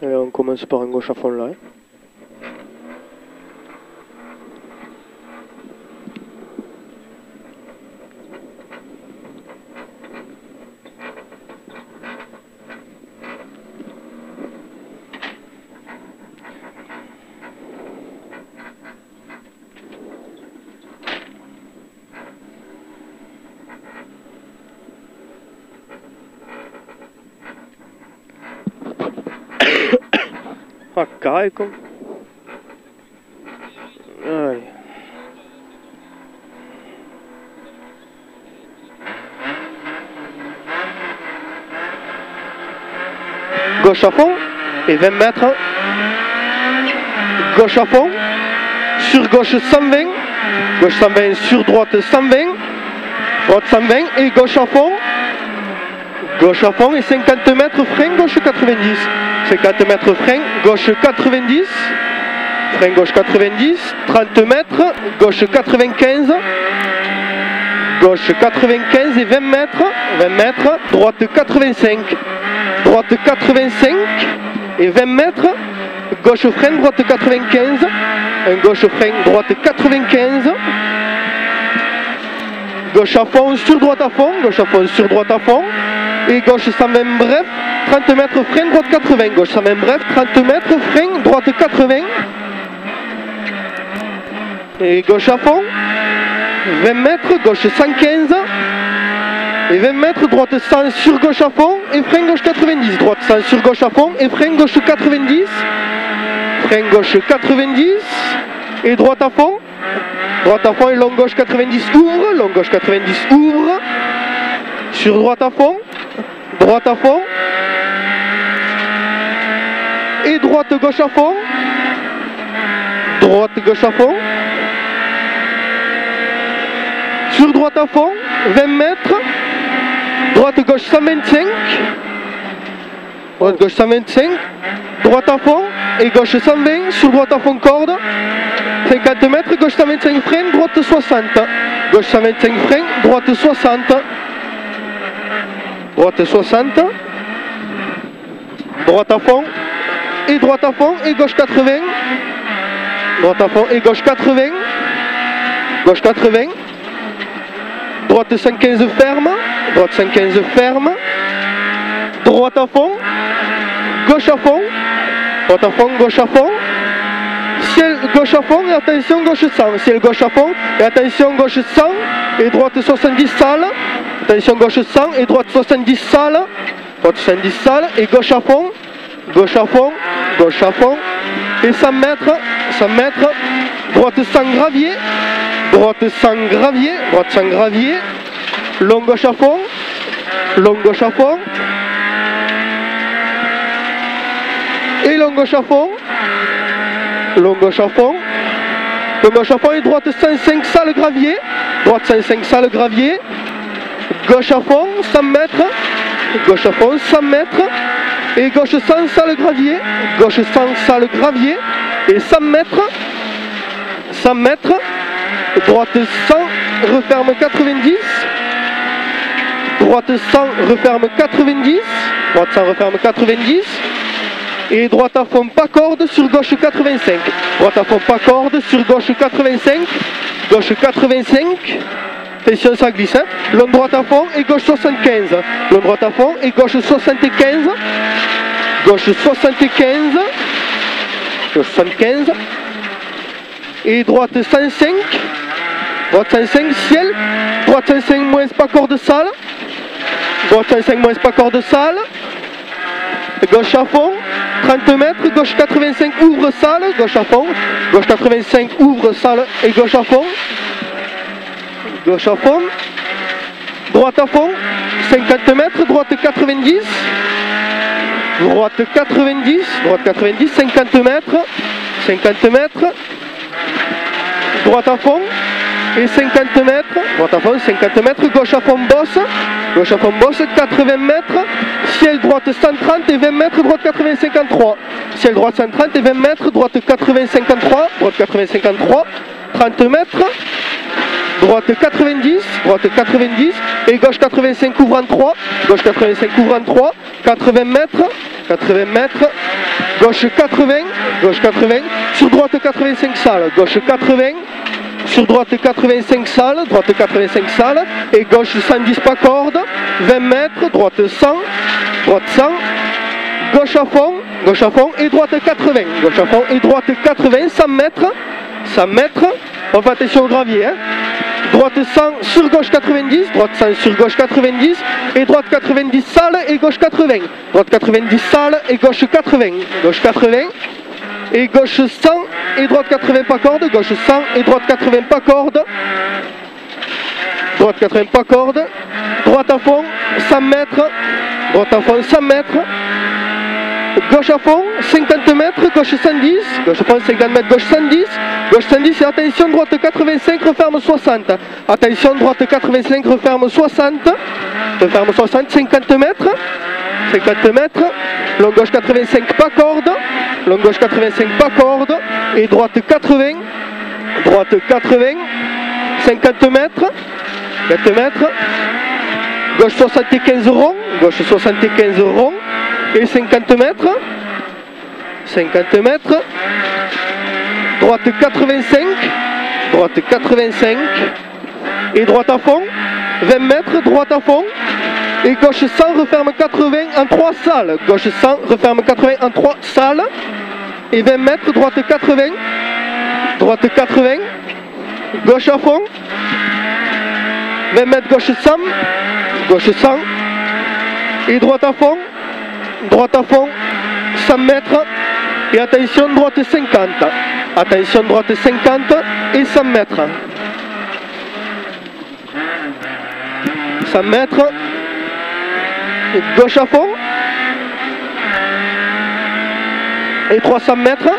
Et on commence par un gauche à fond là. Ah, carré con. Allez. Gauche à fond et 20 mètres. Gauche à fond. Sur gauche 120. Gauche 120 sur droite 120. Droite 120 et gauche à fond. Gauche à fond et 50 mètres frein gauche 90. 50 mètres frein gauche 90. Frein gauche 90. 30 mètres. Gauche 95. Gauche 95 et 20 mètres. 20 mètres. Droite 85. Droite 85 et 20 mètres. Gauche frein droite 95. Un gauche frein droite 95. Gauche à fond sur droite à fond. Gauche à fond sur droite à fond. Et gauche 120 bref, 30 mètres frein, droite 80. Gauche 120 bref, 30 mètres frein, droite 80. Et gauche à fond, 20 mètres, gauche 115. Et 20 mètres, droite 100 sur gauche à fond et frein gauche 90. Droite 100 sur gauche à fond et frein gauche 90. Frein gauche 90 et droite à fond. Droite à fond et long gauche 90 ouvre, long gauche 90 ouvre. Sur droite à fond. Droite à fond. Et droite gauche à fond. Droite gauche à fond. Sur droite à fond, 20 mètres. Droite gauche 125. Droite gauche 125. Droite à fond et gauche 120. Sur droite à fond corde. 50 mètres, gauche 125 frein, droite 60. Gauche 125 frein, droite 60. Droite 60, droite à fond, et droite à fond, et gauche 80, droite à fond, et gauche 80, gauche 80, droite 115 ferme, droite 115 ferme, droite à fond, gauche à fond, droite à fond, gauche à fond, ciel gauche à fond, et attention gauche 100, ciel gauche à fond, et attention gauche 100, et droite 70 sale. Attention gauche 100 et droite 70 sale. Droite 70 sale et gauche à fond. Gauche à fond. Gauche à fond. Et 100 mètres. 100 mètres. Droite 100 gravier. Droite 100 gravier. Droite 100 gravier. Long gauche à fond. Long gauche à fond. Et long gauche à fond. Long gauche à fond. Long gauche à fond et droite 105 sale gravier. Droite 105 sale gravier. Gauche à fond, 100 mètres, gauche à fond, 100 mètres, et gauche 100, sale gravier, gauche 100, sale gravier, et 100 mètres, droite 100, referme 90, droite 100, referme 90, droite 100, referme 90, et droite à fond, pas corde, sur gauche 85, droite à fond, pas corde, sur gauche 85, gauche 85, attention ça glisse, hein. Long droite à fond et gauche 75. Long droite à fond et gauche 75. Gauche 75. Gauche 75. Et droite 105. Droite 105 ciel. Droite 105 moins pas corde sale. Droite 105 moins pas corde sale. Gauche à fond. 30 mètres. Gauche 85 ouvre sale. Gauche à fond. Gauche 85 ouvre sale et gauche à fond. Gauche à fond, droite à fond, 50 mètres, droite 90, droite 90, droite 90, 50 mètres, 50 mètres, droite à fond, et 50 mètres, droite à fond, 50 mètres, gauche à fond bosse, 80 mètres, ciel droite 130 et 20 mètres, droite 80, 53, ciel droite 130 et 20 mètres, droite 80, 53, droite 80, 53, 30 mètres, droite 90, et gauche 85 ouvre en 3, gauche 85 ouvre en 3, 80 mètres, gauche 80, sur droite 85 salles, gauche 80, sur droite 85 salles, droite 85 salles, et gauche 110 pas corde, 20 mètres, droite 100, gauche à fond, et droite 80, gauche à fond, et droite 80, 100 mètres, on fait attention au gravier, hein. Droite 100 sur gauche 90, droite 100 sur gauche 90, et droite 90 salles et gauche 80, droite 90 salles et gauche 80, et gauche 100 et droite 80 pas corde, gauche 100 et droite 80 pas corde, droite 80 pas corde, droite à fond 100 mètres, droite à fond 100 mètres, gauche à fond 50 mètres, gauche 110, gauche à fond 50 mètres, gauche 110 et attention droite 85, referme 60, attention droite 85, referme 60, 50 mètres, long gauche 85 pas corde, et droite 80, 50 mètres, gauche 75 rond, et 50 mètres, droite 85, et droite à fond, 20 mètres, droite à fond, et gauche 100, referme 80 en 3 salles, gauche 100, referme 80 en 3 salles, et 20 mètres, droite 80, gauche à fond, 20 mètres, gauche 100, et droite à fond, 100 mètres, et attention droite 50, et 100 mètres, gauche à fond, et 300 mètres,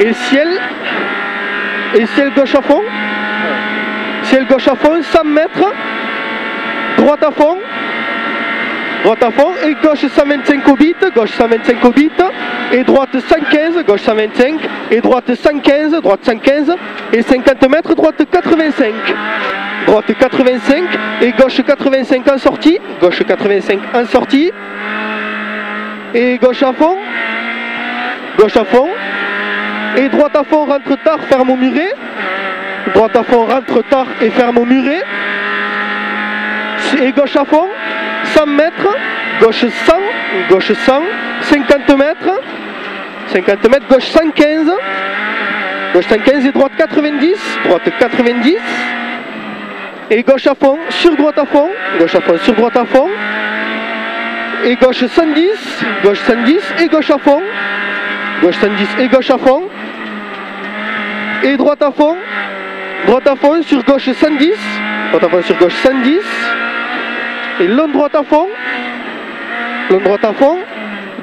et ciel gauche à fond, 100 mètres, droite à fond, et gauche 125 au bit, et droite 115, gauche 125, et droite 115, et 50 mètres, droite 85, et gauche 85 en sortie, et gauche à fond, et droite à fond, rentre tard, ferme au muret, et ferme au muret, et gauche à fond, 100 mètres, gauche 100, 50 mètres, gauche 115, et droite 90, et gauche à fond, sur droite à fond, et gauche 110, et gauche à fond, et droite à fond sur gauche 110, et long droite à fond,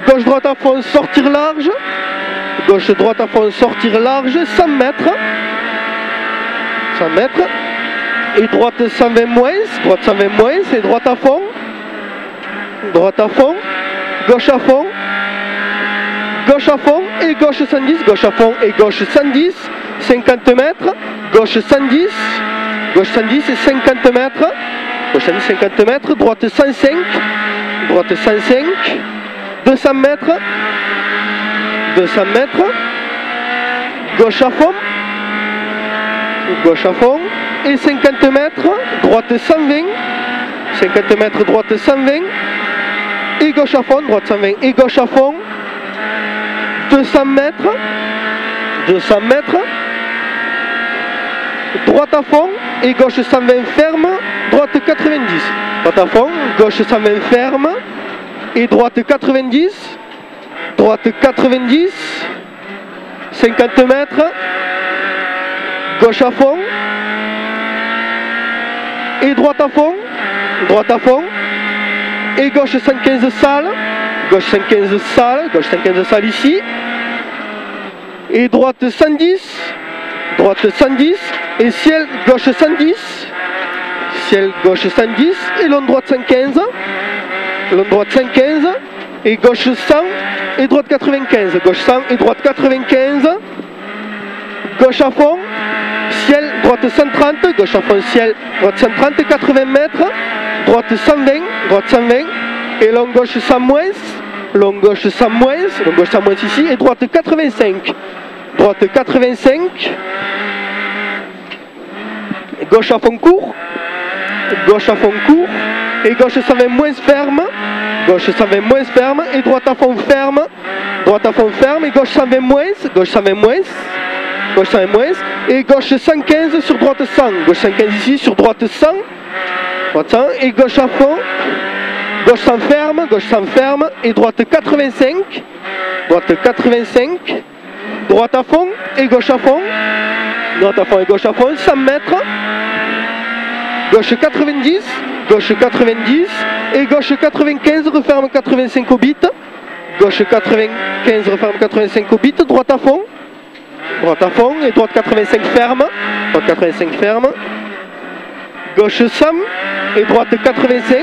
gauche droite à fond, sortir large, 100 mètres, et droite 120 moins, et droite à fond, gauche à fond, et gauche 110, et gauche 110, 50 mètres, gauche 110, et 50 mètres, droite 105, 200 mètres, gauche à fond, et 50 mètres, droite 120, et gauche à fond, droite 120, et gauche à fond, 200 mètres, droite à fond, et gauche 120 ferme, droite 90, droite à fond, gauche 120 ferme, et droite 90, 50 mètres, gauche à fond, et droite à fond, et gauche 115 salles, ici, et droite 110, et ciel gauche 110, et long droite 115, et gauche 100, et droite 95. Gauche 100 et droite 95. Gauche à fond. Ciel, droite 130. Gauche à fond, ciel, droite 130. 80 mètres. Droite 120. Droite 120. Et long gauche 100 moins. Long gauche 100 moins. Long gauche 100 moins ici. Et droite 85. Droite 85. Gauche à fond court. Gauche à fond court. Et gauche 120 moins ferme. Gauche 120 moins ferme. Et droite à fond ferme. Droite à fond ferme. Et gauche 120 moins. Gauche 120 moins. Gauche 120 moins. Et gauche 115 sur droite 100. Gauche 115 ici sur droite 100. Droite 100. Et gauche à fond. Gauche 100 ferme. Gauche 100 ferme. Et droite 85. Droite 85. Droite à fond. Et gauche à fond. Droite à fond et gauche à fond. 100 mètres. Gauche 90. Gauche 90. Et gauche 95. Referme 85 au bit. Gauche 95. Referme 85 au bit. Droite à fond. Droite à fond. Et droite 85 ferme. Droite 85 ferme. Gauche 100. Et droite 85.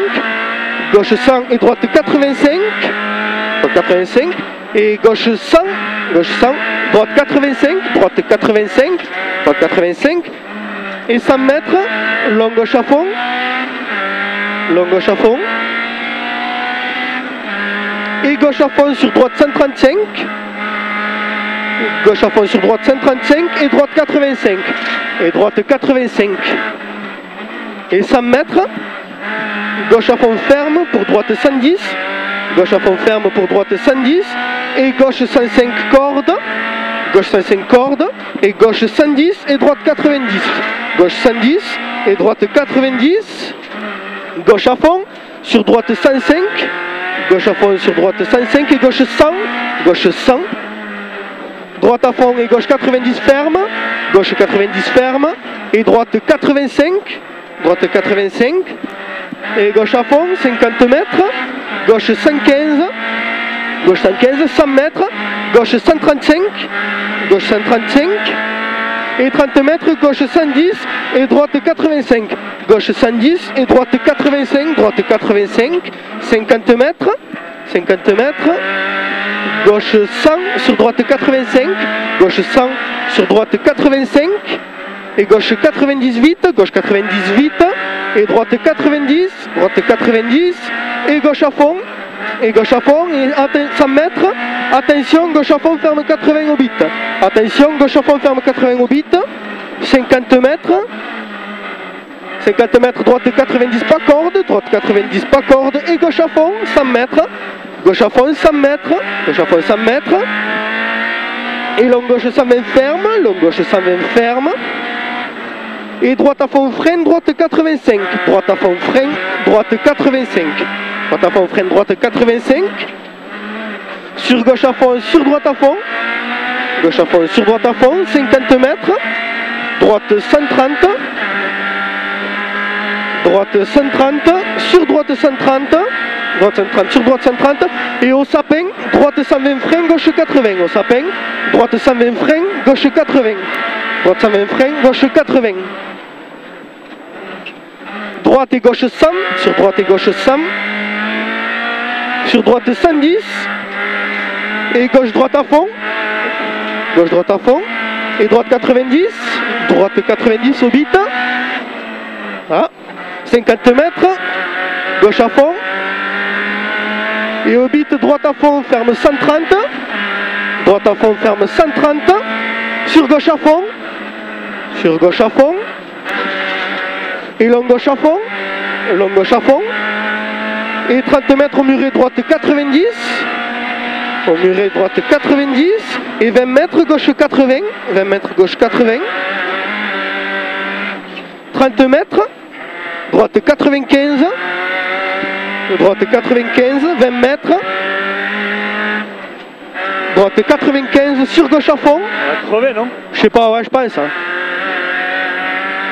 Gauche 100 et droite 85. Droite 85. Et gauche 100. Gauche 100. Droite 85. Droite 85. Droite 85. Et 100 mètres. Long gauche à fond. Long gauche à fond. Et gauche à fond sur droite 135. Gauche à fond sur droite 135 et droite 85. Et droite 85. Et 100 mètres. Gauche à fond ferme pour droite 110. Gauche à fond ferme pour droite 110. Et gauche 105 cordes. Gauche 105 cordes. Et gauche 110 et droite 90. Gauche 110 et droite 90. Gauche à fond sur droite 105. Gauche à fond sur droite 105 et gauche 100. Gauche 100. Droite à fond et gauche 90 ferme. Gauche 90 ferme. Et droite 85. Droite 85. Et gauche à fond 50 mètres. Gauche 115. Gauche 115. 100 mètres. Gauche 135. Gauche 135. Et 30 mètres. Gauche 110. Et droite 85. Gauche 110 et droite 85. Droite 85. 50 mètres. 50 mètres. Gauche 100 sur droite 85. Gauche 100 sur droite 85. Et gauche 98. Gauche 98. Et droite 90. Droite 90. Et gauche à fond. Et gauche à fond. Et 100 mètres. Attention, gauche à fond ferme 80 au bit. Attention, gauche à fond ferme 80 au bit. 50 mètres. 50 mètres, droite 90 pas corde. Droite 90 pas corde. Et gauche à fond 100 mètres. Gauche à fond 100 mètres. Gauche à fond 100 mètres. Et long gauche 120 ferme. Long gauche 120 ferme. Et droite à fond freine, droite 85. Droite à fond freine, droite 85. Droite à fond freine, droite 85. Sur gauche à fond, sur droite à fond. Gauche à fond, sur droite à fond. 50 mètres. Droite 130. Droite 130. Sur droite 130. Droite 130, sur droite 130. Et au sapin, droite 120 frein, gauche 80. Au sapin, droite 120 frein, gauche 80. Droite 120 frein, gauche 80. Droite et gauche 100, sur droite et gauche 100. Sur droite 110. Et gauche droite à fond. Gauche droite à fond. Et droite 90. Droite 90 au bit. Ah. 50 mètres. Gauche à fond. Et au bit droite à fond ferme 130. Droite à fond ferme 130. Sur gauche à fond. Sur gauche à fond. Et long gauche à fond. Long gauche à fond. Et 30 mètres au muret droite 90. Au muret droite 90. Et 20 mètres gauche 80. 20 mètres gauche 80. 30 mètres. Droite 95. Droite 95. 20 mètres. Droite 95 sur gauche à fond. On va crever, non? Je sais pas, ouais, je pense. Hein.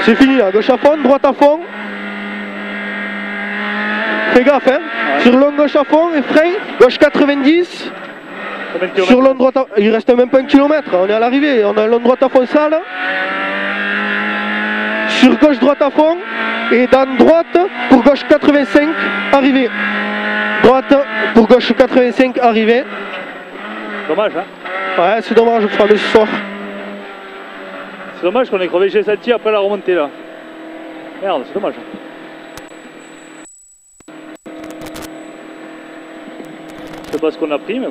C'est fini là, gauche à fond, droite à fond. Fais gaffe, hein. Ouais. Sur long gauche à fond et frein, gauche 90. Sur long droite à... Il reste même pas 1 km, on est à l'arrivée, on a long droite à fond sale. Sur gauche droite à fond et dans droite pour gauche 85, arrivée. Droite pour gauche 85, arrivée. Dommage, hein. Ouais, c'est dommage, je crois, mais ce soir. C'est dommage qu'on ait crevé chez Salty après la remontée là. Merde, c'est dommage. Je sais pas ce qu'on a pris, mais